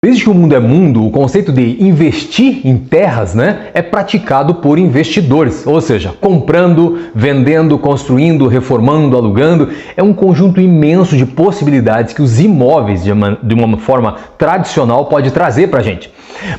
Desde que o mundo é mundo, o conceito de investir em terras, é praticado por investidores, ou seja, comprando, vendendo, construindo, reformando, alugando. É um conjunto imenso de possibilidades que os imóveis, de uma forma tradicional, pode trazer para a gente.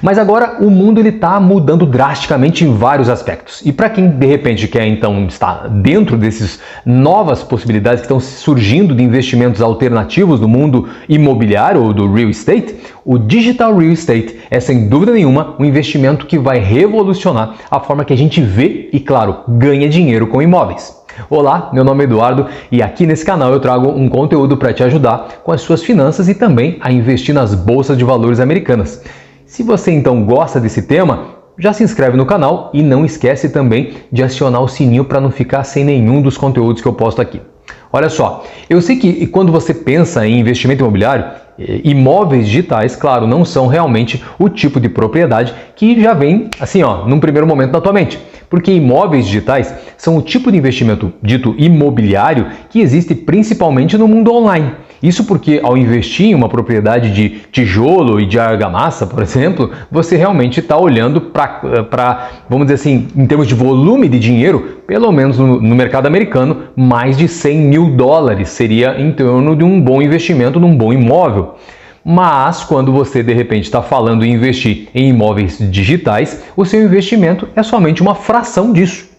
Mas agora o mundo está mudando drasticamente em vários aspectos. E para quem de repente quer então estar dentro dessas novas possibilidades que estão surgindo de investimentos alternativos no mundo imobiliário ou do real estate, o Digital Real Estate é sem dúvida nenhuma um investimento que vai revolucionar a forma que a gente vê e, claro, ganha dinheiro com imóveis. Olá, meu nome é Eduardo e aqui nesse canal eu trago um conteúdo para te ajudar com as suas finanças e também a investir nas bolsas de valores americanas. Se você então gosta desse tema, já se inscreve no canal e não esquece também de acionar o sininho para não ficar sem nenhum dos conteúdos que eu posto aqui. Olha só, eu sei que quando você pensa em investimento imobiliário, imóveis digitais, claro, não são realmente o tipo de propriedade que já vem assim, num primeiro momento na tua mente. Porque imóveis digitais são o tipo de investimento dito imobiliário que existe principalmente no mundo online. Isso porque ao investir em uma propriedade de tijolo e de argamassa, por exemplo, você realmente está olhando para, vamos dizer assim, em termos de volume de dinheiro, pelo menos no mercado americano, mais de 100 mil dólares seria em torno de um bom investimento num bom imóvel. Mas quando você de repente está falando em investir em imóveis digitais, o seu investimento é somente uma fração disso.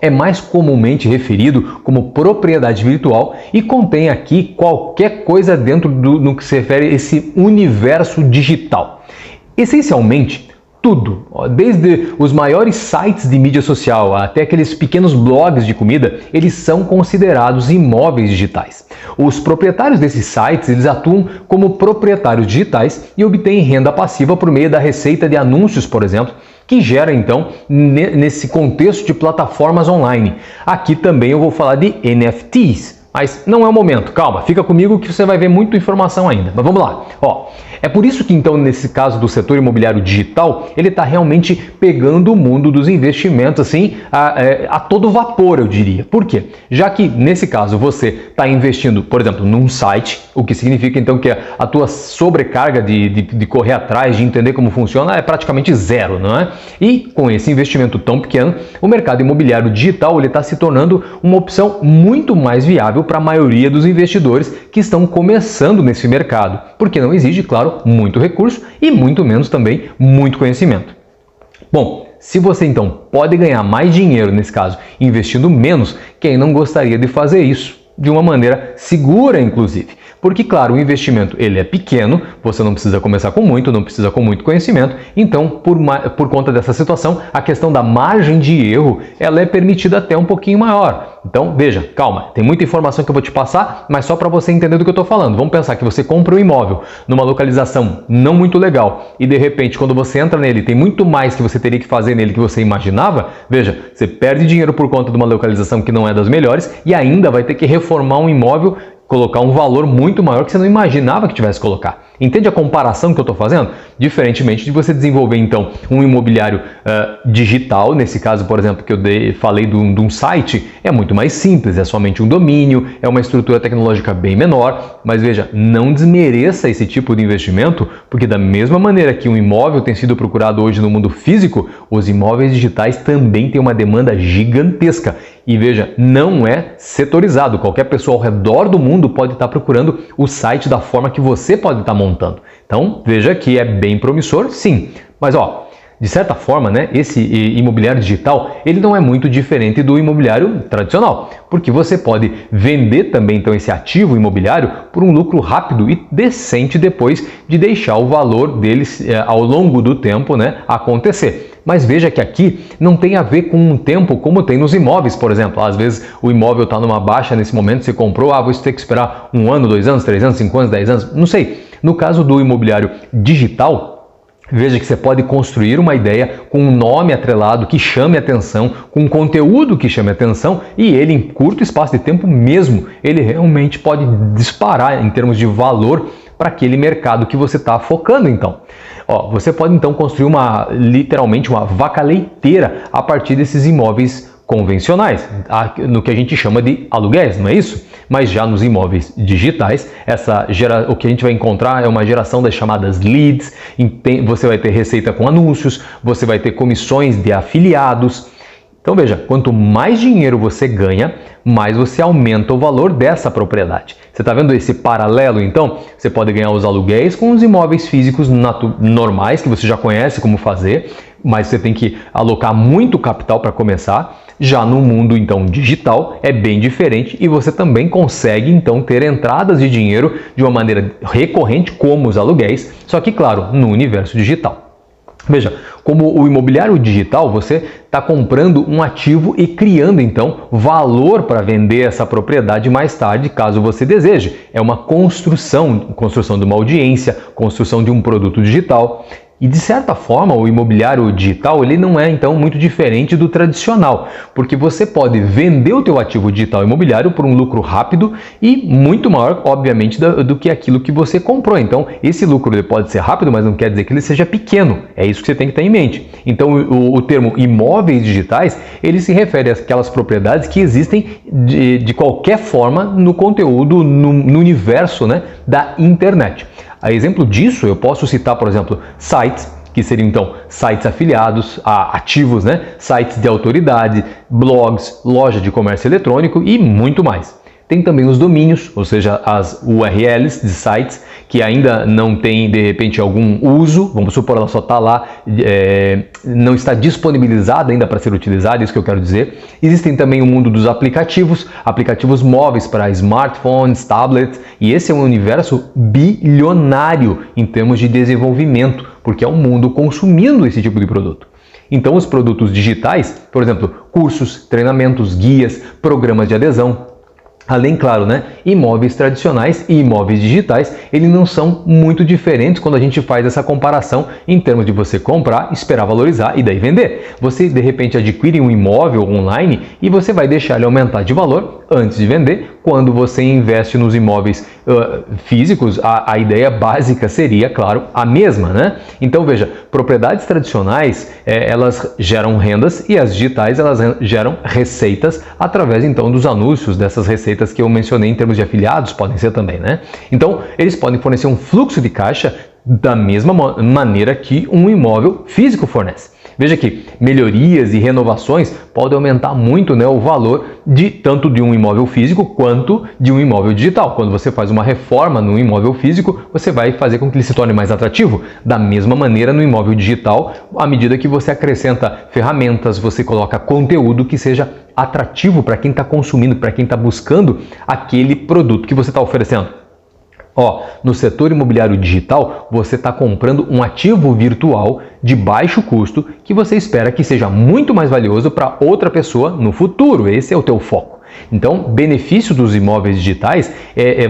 É mais comumente referido como propriedade virtual e contém aqui qualquer coisa dentro no que se refere a esse universo digital. Essencialmente, tudo, desde os maiores sites de mídia social até aqueles pequenos blogs de comida, eles são considerados imóveis digitais. Os proprietários desses sites, eles atuam como proprietários digitais e obtêm renda passiva por meio da receita de anúncios, por exemplo, que gera então nesse contexto de plataformas online. Aqui também eu vou falar de NFTs, mas não é o momento. Calma, fica comigo que você vai ver muita informação ainda. Mas vamos lá. É por isso que então nesse caso do setor imobiliário digital, ele está realmente pegando o mundo dos investimentos assim a todo vapor, eu diria. Por quê? Já que nesse caso você está investindo, por exemplo, num site, o que significa então que a tua sobrecarga de correr atrás, de entender como funciona é praticamente zero, não é? E com esse investimento tão pequeno, o mercado imobiliário digital está se tornando uma opção muito mais viável para a maioria dos investidores que estão começando nesse mercado, porque não exige, claro, muito recurso e muito menos também muito conhecimento. Bom, se você então pode ganhar mais dinheiro nesse caso investindo menos, quem não gostaria de fazer isso? De uma maneira segura, inclusive. Porque, claro, o investimento ele é pequeno, você não precisa começar com muito, não precisa com muito conhecimento, então, por conta dessa situação, a questão da margem de erro, ela é permitida até um pouquinho maior. Então, veja, calma, tem muita informação que eu vou te passar, mas só para você entender do que eu estou falando. Vamos pensar que você compra um imóvel numa localização não muito legal e, de repente, quando você entra nele, tem muito mais que você teria que fazer nele que você imaginava. Veja, você perde dinheiro por conta de uma localização que não é das melhores e ainda vai ter que reformar um imóvel, colocar um valor muito maior que você não imaginava que tivesse que colocar. Entende a comparação que eu estou fazendo? Diferentemente de você desenvolver, então, um imobiliário digital, nesse caso, por exemplo, que eu falei de um site, é muito mais simples, é somente um domínio, é uma estrutura tecnológica bem menor, mas veja, não desmereça esse tipo de investimento, porque da mesma maneira que um imóvel tem sido procurado hoje no mundo físico, os imóveis digitais também têm uma demanda gigantesca. E veja, não é setorizado, qualquer pessoa ao redor do mundo pode estar procurando o site da forma que você pode estar montando. Então, veja que é bem promissor, sim. Mas, de certa forma, esse imobiliário digital, ele não é muito diferente do imobiliário tradicional, porque você pode vender também, então, esse ativo imobiliário por um lucro rápido e decente depois de deixar o valor deles ao longo do tempo, acontecer. Mas veja que aqui não tem a ver com um tempo como tem nos imóveis, por exemplo. Às vezes o imóvel está numa baixa nesse momento, você comprou, vou ter que esperar 1 ano, 2 anos, 3 anos, 5 anos, 10 anos, não sei. No caso do imobiliário digital, veja que você pode construir uma ideia com um nome atrelado que chame atenção, com um conteúdo que chame atenção e ele, em curto espaço de tempo mesmo, ele realmente pode disparar em termos de valor para aquele mercado que você está focando, então. Você pode então construir literalmente uma vaca leiteira a partir desses imóveis convencionais, no que a gente chama de aluguéis, não é isso? Mas já nos imóveis digitais, o que a gente vai encontrar é uma geração das chamadas leads, você vai ter receita com anúncios, você vai ter comissões de afiliados. Então veja, quanto mais dinheiro você ganha, mais você aumenta o valor dessa propriedade. Você está vendo esse paralelo então? Você pode ganhar os aluguéis com os imóveis físicos normais, que você já conhece como fazer, mas você tem que alocar muito capital para começar. Já no mundo então digital é bem diferente e você também consegue então ter entradas de dinheiro de uma maneira recorrente, como os aluguéis, só que claro, no universo digital. Veja, como o imobiliário digital, você está comprando um ativo e criando então valor para vender essa propriedade mais tarde, caso você deseje. É uma construção de uma audiência, construção de um produto digital. E de certa forma, o imobiliário digital ele não é então muito diferente do tradicional, porque você pode vender o teu ativo digital imobiliário por um lucro rápido e muito maior, obviamente, do que aquilo que você comprou. Então, esse lucro ele pode ser rápido, mas não quer dizer que ele seja pequeno. É isso que você tem que ter em mente. Então, o termo imóveis digitais, ele se refere àquelas propriedades que existem de qualquer forma no conteúdo, no universo, né, da internet. A exemplo disso, eu posso citar, por exemplo, sites, que seriam então sites afiliados a ativos, né? Sites de autoridade, blogs, loja de comércio eletrônico e muito mais. Tem também os domínios, ou seja, as URLs de sites que ainda não tem, de repente, algum uso, vamos supor, ela só está lá, não está disponibilizada ainda para ser utilizada, isso que eu quero dizer. Existem também o mundo dos aplicativos móveis para smartphones, tablets, e esse é um universo bilionário em termos de desenvolvimento, porque é um mundo consumindo esse tipo de produto. Então, os produtos digitais, por exemplo, cursos, treinamentos, guias, programas de adesão, além, claro, né, imóveis tradicionais e imóveis digitais, eles não são muito diferentes quando a gente faz essa comparação em termos de você comprar, esperar valorizar e daí vender. Você, de repente, adquire um imóvel online e você vai deixar ele aumentar de valor antes de vender. Quando você investe nos imóveis físicos, a ideia básica seria, claro, a mesma, né? Então, veja, propriedades tradicionais, elas geram rendas e as digitais, elas geram receitas através, então, dos anúncios, dessas receitas que eu mencionei em termos de afiliados, podem ser também, né? Então, eles podem fornecer um fluxo de caixa da mesma maneira que um imóvel físico fornece. Veja que melhorias e renovações podem aumentar muito, né, o valor tanto de um imóvel físico quanto de um imóvel digital. Quando você faz uma reforma no imóvel físico, você vai fazer com que ele se torne mais atrativo. Da mesma maneira, no imóvel digital, à medida que você acrescenta ferramentas, você coloca conteúdo que seja atrativo para quem está consumindo, para quem está buscando aquele produto que você está oferecendo. No setor imobiliário digital, você está comprando um ativo virtual de baixo custo que você espera que seja muito mais valioso para outra pessoa no futuro. Esse é o teu foco. Então, benefício dos imóveis digitais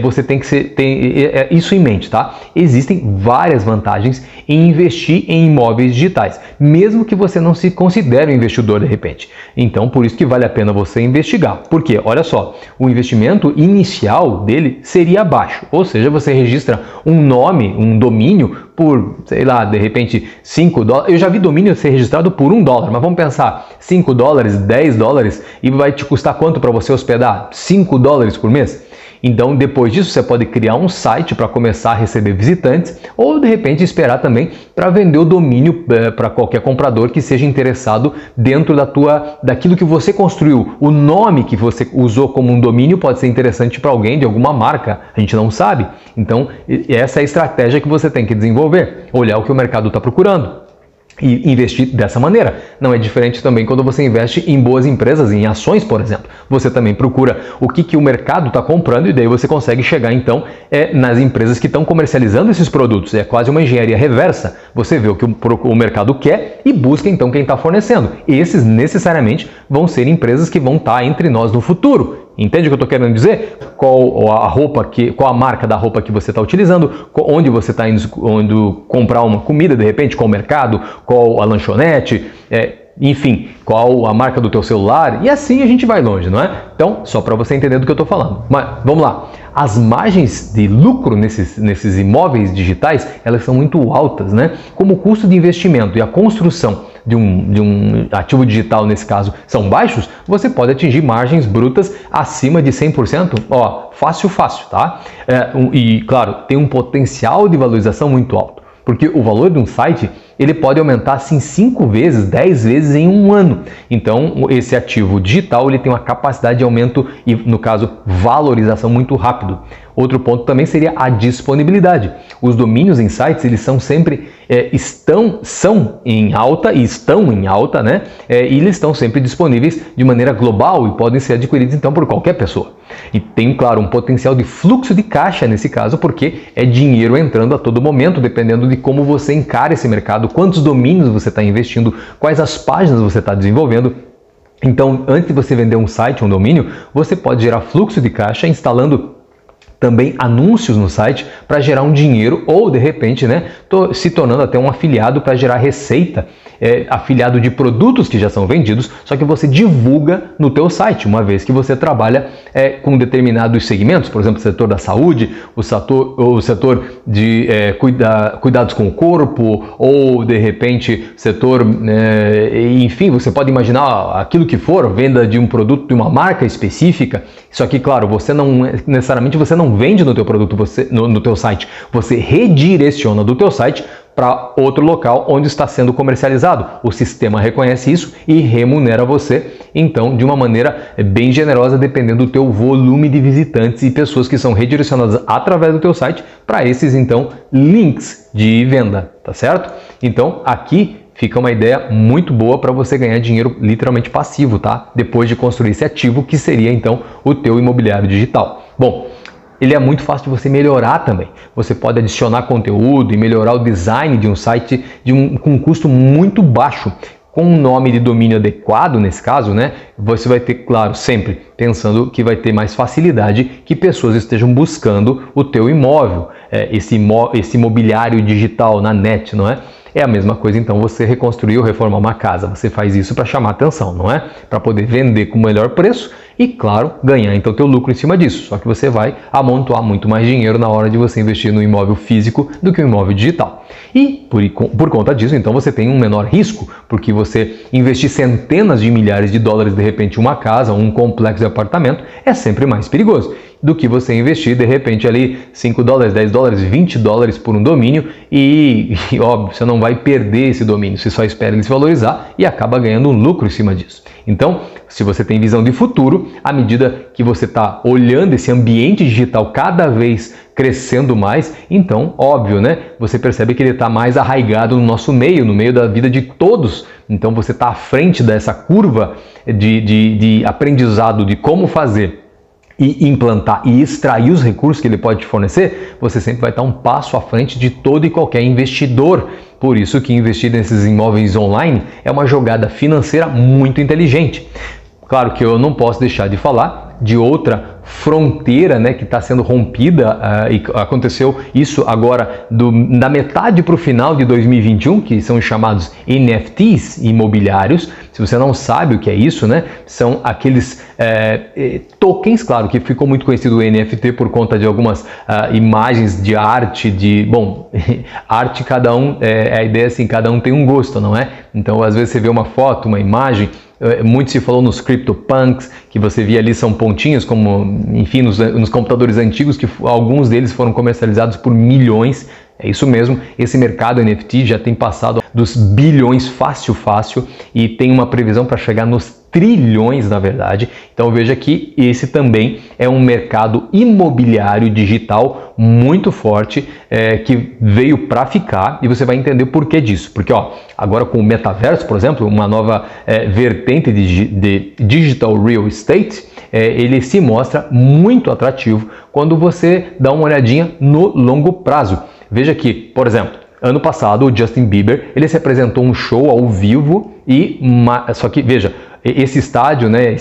você tem que ter isso em mente, tá? Existem várias vantagens em investir em imóveis digitais, mesmo que você não se considere um investidor de repente. Então, por isso que vale a pena você investigar. Porque, olha só, o investimento inicial dele seria baixo, ou seja, você registra um nome, um domínio por, sei lá, de repente $5. Eu já vi domínio ser registrado por $1, mas vamos pensar, $5, $10 e vai te custar quanto para você hospedar? $5 por mês? Então, depois disso, você pode criar um site para começar a receber visitantes ou, de repente, esperar também para vender o domínio para qualquer comprador que seja interessado dentro daquilo que você construiu. O nome que você usou como um domínio pode ser interessante para alguém de alguma marca, a gente não sabe. Então, essa é a estratégia que você tem que desenvolver, olhar o que o mercado está procurando e investir dessa maneira. Não é diferente também quando você investe em boas empresas, em ações, por exemplo. Você também procura o que o mercado está comprando e daí você consegue chegar então nas empresas que estão comercializando esses produtos. É quase uma engenharia reversa. Você vê o que o mercado quer e busca então quem está fornecendo. Esses necessariamente vão ser empresas que vão estar entre nós no futuro. Entende o que eu estou querendo dizer? Qual a marca da roupa que você está utilizando, onde você está indo comprar uma comida, de repente, qual o mercado, qual a lanchonete, enfim, qual a marca do teu celular, e assim a gente vai longe, não é? Então, só para você entender do que eu estou falando. Mas, vamos lá. as margens de lucro nesses imóveis digitais, elas são muito altas, né? Como o custo de investimento e a construção de um ativo digital, nesse caso, são baixos, você pode atingir margens brutas acima de 100%, ó, fácil, tá? E, claro, tem um potencial de valorização muito alto, porque o valor de um site, ele pode aumentar assim 5 vezes, 10 vezes em um ano. Então, esse ativo digital, ele tem uma capacidade de aumento e, no caso, valorização muito rápido. Outro ponto também seria a disponibilidade. Os domínios em sites, eles são sempre, são em alta e estão em alta, né? E eles estão sempre disponíveis de maneira global e podem ser adquiridos, então, por qualquer pessoa. E tem, claro, um potencial de fluxo de caixa nesse caso, porque é dinheiro entrando a todo momento, dependendo de como você encara esse mercado, quantos domínios você está investindo, quais as páginas você está desenvolvendo. Então, antes de você vender um site, um domínio, você pode gerar fluxo de caixa instalando também anúncios no site para gerar um dinheiro ou, de repente, né, se tornando até um afiliado para gerar receita, afiliado de produtos que já são vendidos, só que você divulga no teu site, uma vez que você trabalha com determinados segmentos, por exemplo, o setor da saúde, o setor de cuidados com o corpo, ou, de repente, setor, enfim, você pode imaginar aquilo que for, venda de um produto de uma marca específica. Só que, claro, você não vende no teu produto, no teu site, você redireciona do teu site para outro local onde está sendo comercializado. O sistema reconhece isso e remunera você, então, de uma maneira bem generosa, dependendo do teu volume de visitantes e pessoas que são redirecionadas através do teu site para esses, então, links de venda, tá certo? Então, aqui fica uma ideia muito boa para você ganhar dinheiro literalmente passivo, tá? Depois de construir esse ativo, que seria, então, o teu imobiliário digital. Bom, ele é muito fácil de você melhorar também. Você pode adicionar conteúdo e melhorar o design de um site com um custo muito baixo. Com um nome de domínio adequado, nesse caso, né, você vai ter, claro, sempre pensando que vai ter mais facilidade que pessoas estejam buscando o teu imóvel, esse imobiliário digital na net, não é? É a mesma coisa, então, você reconstruir ou reformar uma casa. Você faz isso para chamar atenção, não é? Para poder vender com o melhor preço e, claro, ganhar então teu lucro em cima disso. Só que você vai amontoar muito mais dinheiro na hora de você investir no imóvel físico do que no imóvel digital. E, por conta disso, então, você tem um menor risco, porque você investir centenas de milhares de dólares, de repente, em uma casa, um complexo de apartamento, é sempre mais perigoso do que você investir, de repente, ali 5 dólares, 10 dólares, 20 dólares por um domínio e, óbvio, você não vai perder esse domínio, você só espera ele se valorizar e acaba ganhando um lucro em cima disso. Então, se você tem visão de futuro, à medida que você está olhando esse ambiente digital cada vez crescendo mais, então, óbvio, né? Você percebe que ele está mais arraigado no nosso meio, no meio da vida de todos. Então, você está à frente dessa curva de aprendizado de como fazer e implantar e extrair os recursos que ele pode te fornecer, você sempre vai estar um passo à frente de todo e qualquer investidor. Por isso que investir nesses imóveis online é uma jogada financeira muito inteligente. Claro que eu não posso deixar de falar de outra fronteira, né, que está sendo rompida, e aconteceu isso agora da metade para o final de 2021, que são os chamados NFTs imobiliários. Se você não sabe o que é isso, né, são aqueles tokens, claro que ficou muito conhecido o NFT por conta de algumas imagens de arte, bom, arte cada um, a ideia é assim, cada um tem um gosto, não é? Então às vezes você vê uma foto, uma imagem, muito se falou nos CryptoPunks, que você via ali são pontinhos, como, enfim, nos computadores antigos, que alguns deles foram comercializados por milhões. É isso mesmo, esse mercado NFT já tem passado dos bilhões fácil, e tem uma previsão para chegar nos trilhões, na verdade. Então veja que esse também é um mercado imobiliário digital muito forte, que veio para ficar, e você vai entender o porquê disso. Porque agora com o metaverso, por exemplo, uma nova vertente de digital real estate, ele se mostra muito atrativo quando você dá uma olhadinha no longo prazo. Veja que, por exemplo, ano passado o Justin Bieber, ele se apresentou um show ao vivo só que, veja, esse estádio, né,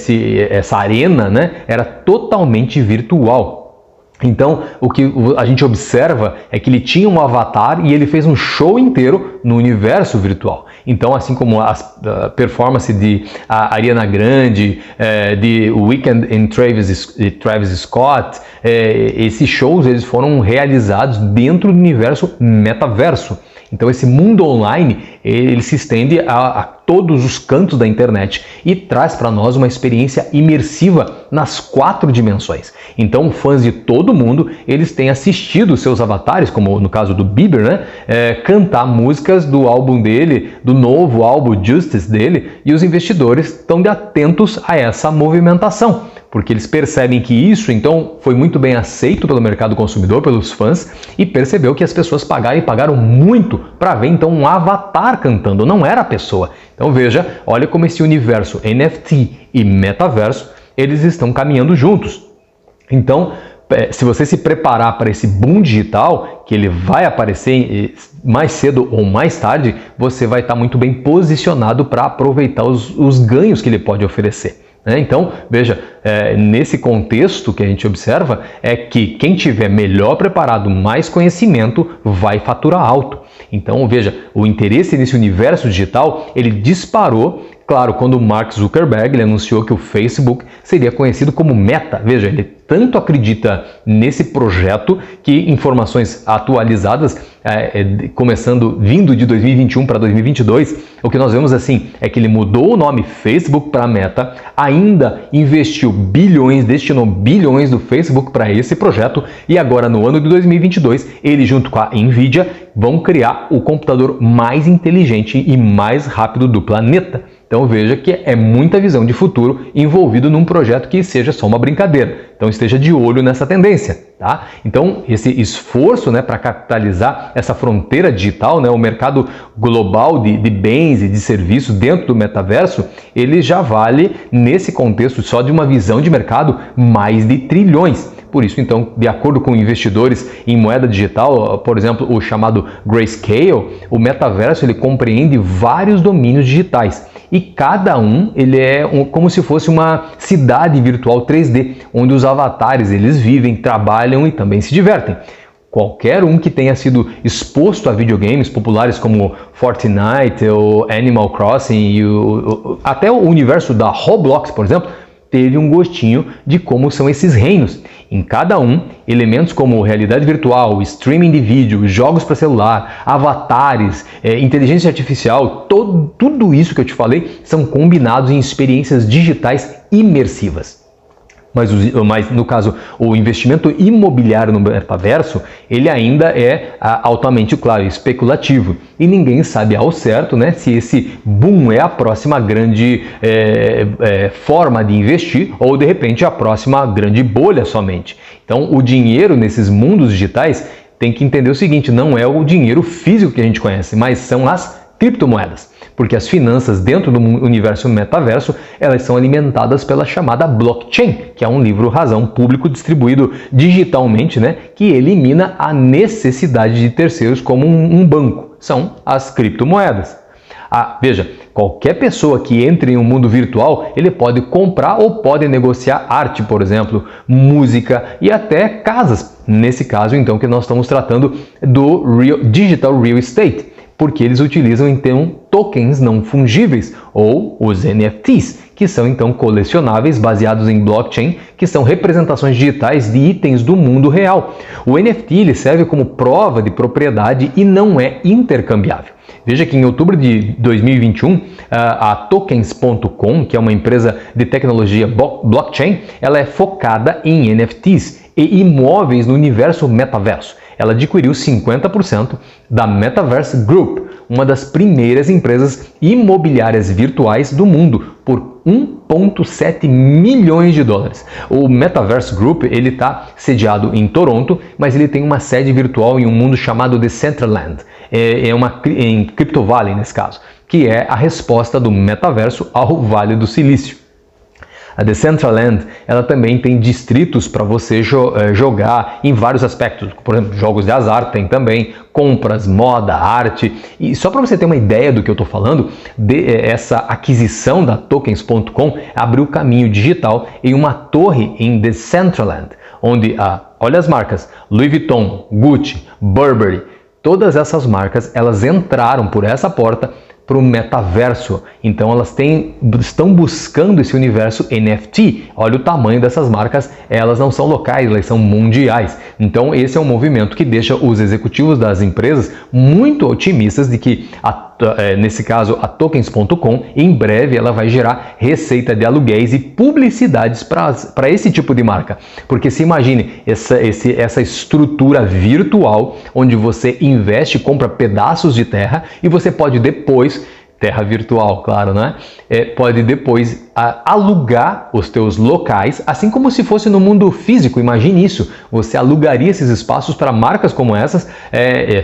essa arena, né, era totalmente virtual. Então, o que a gente observa é que ele tinha um avatar e ele fez um show inteiro no universo virtual. Então, assim como a performance de Ariana Grande, de Weeknd em Travis Scott, esses shows eles foram realizados dentro do universo metaverso. Então esse mundo online, ele se estende a todos os cantos da internet e traz para nós uma experiência imersiva nas 4 dimensões. Então fãs de todo mundo, eles têm assistido seus avatares, como no caso do Bieber, né, cantar músicas do álbum dele, do novo álbum Justice dele, e os investidores estão atentos a essa movimentação, porque eles percebem que isso, então, foi muito bem aceito pelo mercado consumidor, pelos fãs, e percebeu que as pessoas pagaram muito para ver, então, um avatar cantando, não era a pessoa. Então, veja, olha como esse universo NFT e metaverso, eles estão caminhando juntos. Então, se você se preparar para esse boom digital, que ele vai aparecer mais cedo ou mais tarde, você vai estar muito bem posicionado para aproveitar os ganhos que ele pode oferecer. Então, veja, nesse contexto que a gente observa, é que quem tiver melhor preparado, mais conhecimento, vai faturar alto. Então, veja, o interesse nesse universo digital, ele disparou, claro, quando o Mark Zuckerberg ele anunciou que o Facebook seria conhecido como Meta. Veja, ele tanto acredita nesse projeto que informações atualizadas, vindo de 2021 para 2022, o que nós vemos assim é que ele mudou o nome Facebook para Meta, ainda destinou bilhões do Facebook para esse projeto, e agora no ano de 2022, ele junto com a Nvidia vão criar o computador mais inteligente e mais rápido do planeta. Então veja que é muita visão de futuro envolvido num projeto que seja só uma brincadeira. Então esteja de olho nessa tendência, tá? Então esse esforço, né, para capitalizar essa fronteira digital, né, o mercado global de bens e de serviços dentro do metaverso, ele já vale, nesse contexto só de uma visão de mercado, mais de trilhões. Por isso, então, de acordo com investidores em moeda digital, por exemplo, o chamado Grayscale, o metaverso ele compreende vários domínios digitais. E cada um ele é como se fosse uma cidade virtual 3D, onde os avatares eles vivem, trabalham e também se divertem. Qualquer um que tenha sido exposto a videogames populares como Fortnite, ou Animal Crossing e até o universo da Roblox, por exemplo, teve um gostinho de como são esses reinos. Em cada um, elementos como realidade virtual, streaming de vídeo, jogos para celular, avatares, inteligência artificial, tudo isso que eu te falei são combinados em experiências digitais imersivas. Mas no caso, o investimento imobiliário no metaverso, ele ainda é altamente, claro, especulativo. E ninguém sabe ao certo, né, se esse boom é a próxima grande forma de investir ou, de repente, a próxima grande bolha somente. Então, o dinheiro nesses mundos digitais tem que entender o seguinte, não é o dinheiro físico que a gente conhece, mas são as criptomoedas. Porque as finanças dentro do universo metaverso, elas são alimentadas pela chamada blockchain, que é um livro-razão público distribuído digitalmente, né, que elimina a necessidade de terceiros como um banco. São as criptomoedas. Veja, qualquer pessoa que entre em um mundo virtual, ele pode comprar ou pode negociar arte, por exemplo, música e até casas. Nesse caso, então, que nós estamos tratando do Digital Real Estate, porque eles utilizam então tokens não fungíveis, ou os NFTs, que são então colecionáveis baseados em blockchain, que são representações digitais de itens do mundo real. O NFT ele serve como prova de propriedade e não é intercambiável. Veja que em outubro de 2021, a Tokens.com, que é uma empresa de tecnologia blockchain, ela é focada em NFTs e imóveis no universo metaverso. Ela adquiriu 50% da Metaverse Group, uma das primeiras empresas imobiliárias virtuais do mundo, por 1,7 milhões de dólares. O Metaverse Group ele está sediado em Toronto, mas ele tem uma sede virtual em um mundo chamado Decentraland, em Crypto Valley nesse caso, que é a resposta do metaverso ao Vale do Silício. A Decentraland, ela também tem distritos para você jogar em vários aspectos, por exemplo, jogos de azar tem também, compras, moda, arte. E só para você ter uma ideia do que eu estou falando, essa aquisição da Tokens.com abriu caminho digital em uma torre em Decentraland, onde, olha as marcas, Louis Vuitton, Gucci, Burberry, todas essas marcas, elas entraram por essa porta para o metaverso. Então elas estão buscando esse universo NFT. Olha o tamanho dessas marcas, elas não são locais, elas são mundiais. Então esse é um movimento que deixa os executivos das empresas muito otimistas de que, nesse caso, a Tokens.com, em breve ela vai gerar receita de aluguéis e publicidades para esse tipo de marca. Porque se imagine essa estrutura virtual onde você investe, compra pedaços de terra e você pode depois, terra virtual, claro, né? Pode depois alugar os teus locais, assim como se fosse no mundo físico. Imagine isso, você alugaria esses espaços para marcas como essas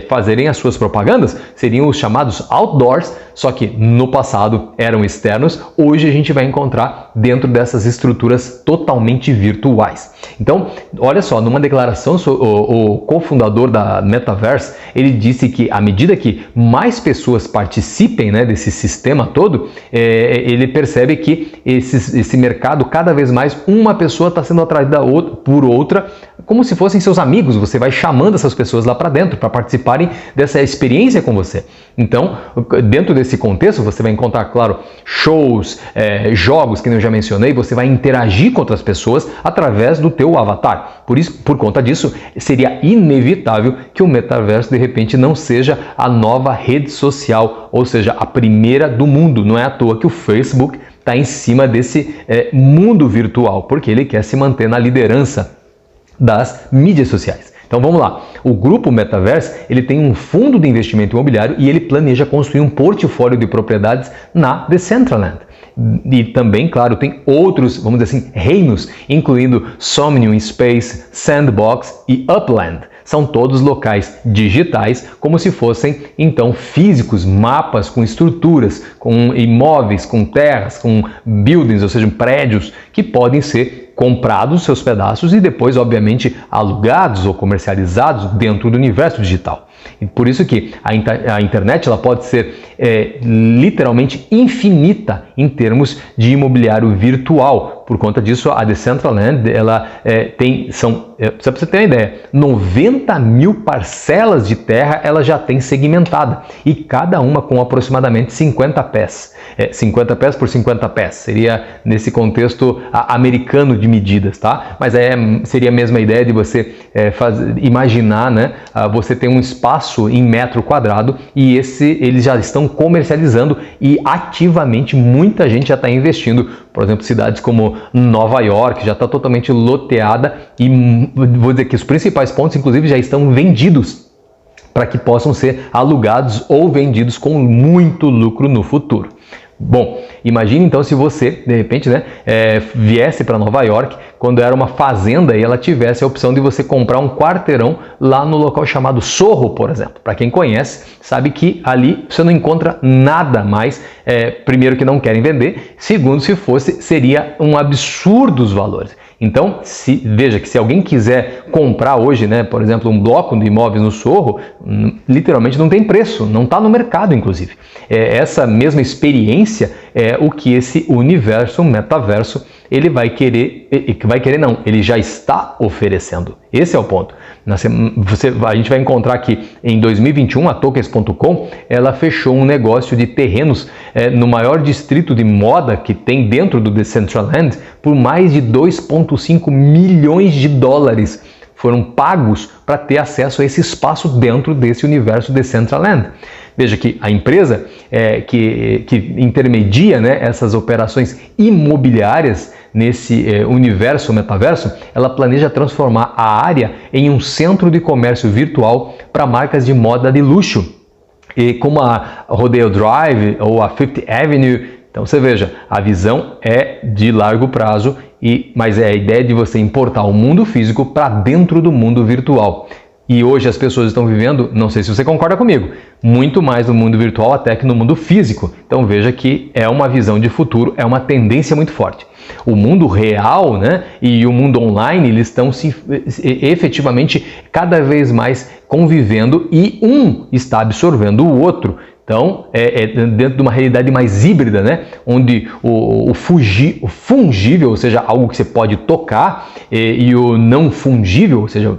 fazerem as suas propagandas. Seriam os chamados outdoors, só que no passado eram externos. Hoje a gente vai encontrar dentro dessas estruturas totalmente virtuais. Então, olha só, numa declaração, o cofundador da Metaverse, ele disse que à medida que mais pessoas participem, né, desse sistema todo, ele percebe que esse mercado, cada vez mais, uma pessoa está sendo atraída por outra, como se fossem seus amigos. Você vai chamando essas pessoas lá para dentro para participarem dessa experiência com você. Então, dentro desse contexto, você vai encontrar, claro, shows, jogos, que eu já mencionei. Você vai interagir com outras pessoas através do teu avatar. Por conta disso, seria inevitável que o metaverso, de repente, não seja a nova rede social, ou seja, a primeira do mundo. Não é à toa que o Facebook está em cima desse mundo virtual, porque ele quer se manter na liderança das mídias sociais. Então vamos lá, o grupo Metaverse, ele tem um fundo de investimento imobiliário e ele planeja construir um portfólio de propriedades na Decentraland. E também, claro, tem outros, vamos dizer assim, reinos, incluindo Somnium Space, Sandbox e Upland. São todos locais digitais, como se fossem, então, físicos, mapas com estruturas, com imóveis, com terras, com buildings, ou seja, prédios que podem ser comprados seus pedaços e depois, obviamente, alugados ou comercializados dentro do universo digital. E por isso que a internet ela pode ser literalmente infinita em termos de imobiliário virtual. Por conta disso, a Decentraland ela só para você ter uma ideia, 90 mil parcelas de terra ela já tem segmentada e cada uma com aproximadamente 50 pés. 50 pés por 50 pés, seria nesse contexto americano de medidas, tá? Mas seria a mesma ideia de você imaginar, né? Você tem um espaço em metro quadrado e eles já estão comercializando e ativamente muita gente já está investindo. Por exemplo, cidades como Nova York já está totalmente loteada e vou dizer que os principais pontos, inclusive, já estão vendidos para que possam ser alugados ou vendidos com muito lucro no futuro. Bom, imagine então se você, de repente, né, viesse para Nova York quando era uma fazenda e ela tivesse a opção de você comprar um quarteirão lá no local chamado Sorro, por exemplo. Para quem conhece, sabe que ali você não encontra nada mais. Primeiro que não querem vender, segundo, se fosse, seria um absurdo os valores. Então, veja que se alguém quiser comprar hoje, né, por exemplo, um bloco de imóveis no Sorro, literalmente não tem preço, não está no mercado, inclusive. Essa mesma experiência é o que esse universo, metaverso, ele ele já está oferecendo. Esse é o ponto. A gente vai encontrar que em 2021 a Tokens.com ela fechou um negócio de terrenos no maior distrito de moda que tem dentro do Decentraland por mais de 2,5 milhões de dólares. Foram pagos para ter acesso a esse espaço dentro desse universo Decentraland. Veja que a empresa que intermedia, né, essas operações imobiliárias nesse universo metaverso, ela planeja transformar a área em um centro de comércio virtual para marcas de moda de luxo, e como a Rodeo Drive ou a Fifth Avenue. Então você veja, a visão é de largo prazo, mas é a ideia de você importar o mundo físico para dentro do mundo virtual. E hoje as pessoas estão vivendo, não sei se você concorda comigo, muito mais no mundo virtual até que no mundo físico. Então veja que é uma visão de futuro, é uma tendência muito forte. O mundo real, né, e o mundo online, eles estão efetivamente cada vez mais convivendo e um está absorvendo o outro. Então, dentro de uma realidade mais híbrida, né? Onde o fungível, ou seja, algo que você pode tocar, e o não fungível, ou seja,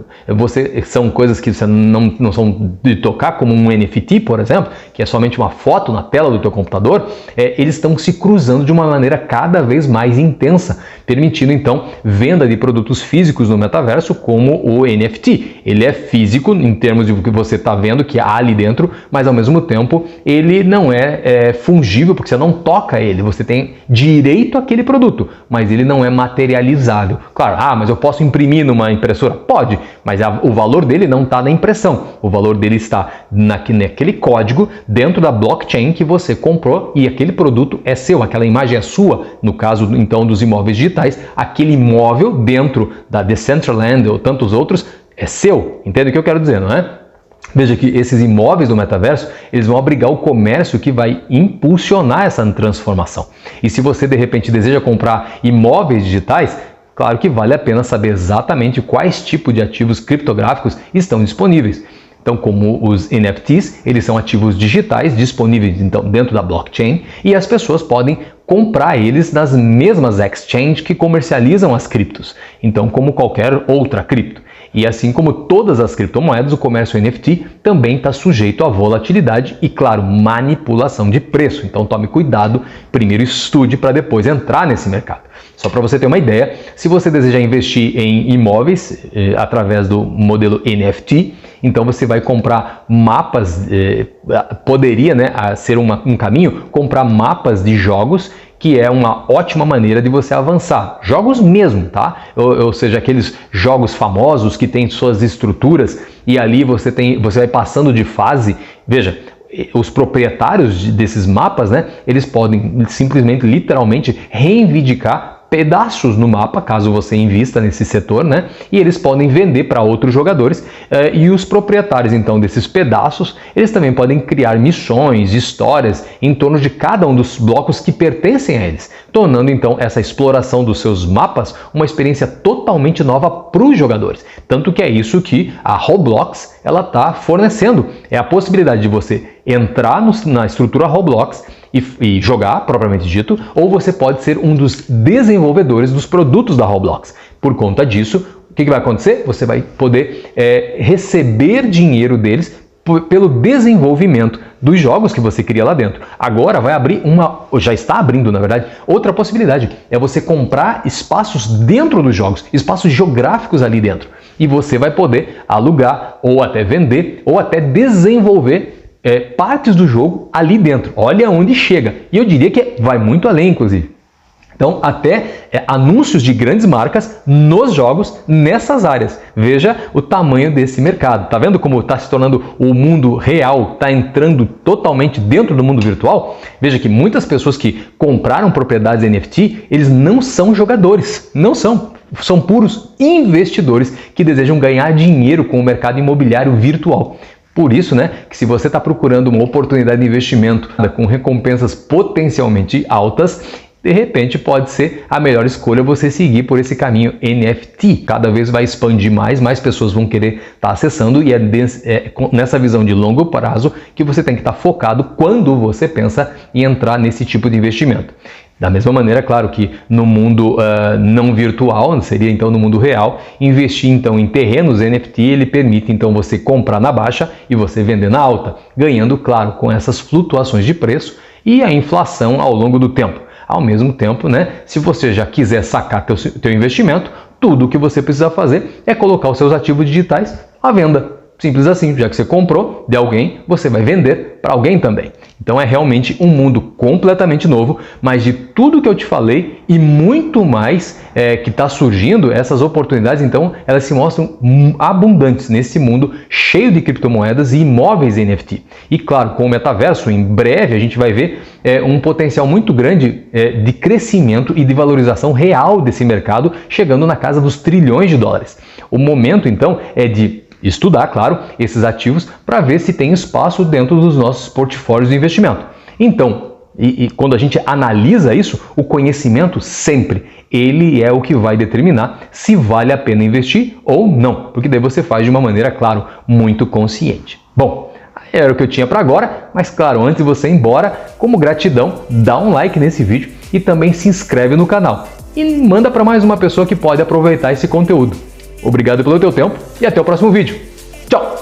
são coisas que você não são de tocar, como um NFT, por exemplo, que é somente uma foto na tela do teu computador, eles estão se cruzando de uma maneira cada vez mais intensa, permitindo, então, venda de produtos físicos no metaverso, como o NFT. Ele é físico em termos de o que você está vendo, que há ali dentro, mas, ao mesmo tempo, ele não é fungível, porque você não toca ele, você tem direito àquele produto, mas ele não é materializável. Claro, mas eu posso imprimir numa impressora? Pode, mas o valor dele não está na impressão, o valor dele está naquele código dentro da blockchain que você comprou e aquele produto é seu, aquela imagem é sua, no caso então dos imóveis digitais, aquele imóvel dentro da Decentraland ou tantos outros é seu, entende o que eu quero dizer, não é? Veja que esses imóveis do metaverso, eles vão abrigar o comércio que vai impulsionar essa transformação. E se você de repente deseja comprar imóveis digitais, claro que vale a pena saber exatamente quais tipos de ativos criptográficos estão disponíveis. Então, como os NFTs, eles são ativos digitais disponíveis então, dentro da blockchain e as pessoas podem comprar eles nas mesmas exchanges que comercializam as criptos. Então, como qualquer outra cripto. E assim como todas as criptomoedas, o comércio NFT também está sujeito à volatilidade e, claro, manipulação de preço. Então tome cuidado, primeiro estude para depois entrar nesse mercado. Só para você ter uma ideia, se você deseja investir em imóveis através do modelo NFT, então você vai comprar mapas, poderia ser um caminho, comprar mapas de jogos, que é uma ótima maneira de você avançar. Jogos mesmo, tá? Ou seja, aqueles jogos famosos que têm suas estruturas e ali você vai passando de fase. Veja, os proprietários desses mapas, né? Eles podem simplesmente, literalmente, reivindicar pedaços no mapa, caso você invista nesse setor, né? E eles podem vender para outros jogadores e os proprietários, então, desses pedaços, eles também podem criar missões, histórias em torno de cada um dos blocos que pertencem a eles, tornando, então, essa exploração dos seus mapas uma experiência totalmente nova para os jogadores. Tanto que é isso que a Roblox ela está fornecendo, é a possibilidade de você entrar na estrutura Roblox e jogar, propriamente dito, ou você pode ser um dos desenvolvedores dos produtos da Roblox. Por conta disso, o que vai acontecer? Você vai poder receber dinheiro deles pelo desenvolvimento dos jogos que você cria lá dentro. Agora vai abrir já está abrindo, na verdade, outra possibilidade. É você comprar espaços dentro dos jogos, espaços geográficos ali dentro. E você vai poder alugar, ou até vender, ou até desenvolver partes do jogo ali dentro. Olha onde chega. E eu diria que vai muito além, inclusive. Então, até anúncios de grandes marcas nos jogos nessas áreas. Veja o tamanho desse mercado. Tá vendo como está se tornando o mundo real, está entrando totalmente dentro do mundo virtual? Veja que muitas pessoas que compraram propriedades NFT, eles não são jogadores. Não são. São puros investidores que desejam ganhar dinheiro com o mercado imobiliário virtual. Por isso, né, que se você está procurando uma oportunidade de investimento com recompensas potencialmente altas, de repente pode ser a melhor escolha você seguir por esse caminho NFT. Cada vez vai expandir mais pessoas vão querer estar acessando e é nessa visão de longo prazo que você tem que estar focado quando você pensa em entrar nesse tipo de investimento. Da mesma maneira, claro que no mundo não virtual, seria então no mundo real, investir então em terrenos NFT, ele permite então você comprar na baixa e você vender na alta, ganhando, claro, com essas flutuações de preço e a inflação ao longo do tempo. Ao mesmo tempo, né, se você já quiser sacar teu investimento, tudo o que você precisa fazer é colocar os seus ativos digitais à venda. Simples assim, já que você comprou de alguém, você vai vender para alguém também. Então é realmente um mundo completamente novo, mas de tudo que eu te falei e muito mais que está surgindo, essas oportunidades, então, elas se mostram abundantes nesse mundo cheio de criptomoedas e imóveis NFT. E claro, com o metaverso, em breve a gente vai ver um potencial muito grande de crescimento e de valorização real desse mercado, chegando na casa dos trilhões de dólares. O momento, então, é de estudar, claro, esses ativos para ver se tem espaço dentro dos nossos portfólios de investimento. Então, quando a gente analisa isso, o conhecimento sempre, ele é o que vai determinar se vale a pena investir ou não, porque daí você faz de uma maneira, claro, muito consciente. Bom, Era o que eu tinha para agora, mas claro, antes de você ir embora, como gratidão, dá um like nesse vídeo e também se inscreve no canal. E manda para mais uma pessoa que pode aproveitar esse conteúdo. Obrigado pelo teu tempo e até o próximo vídeo. Tchau!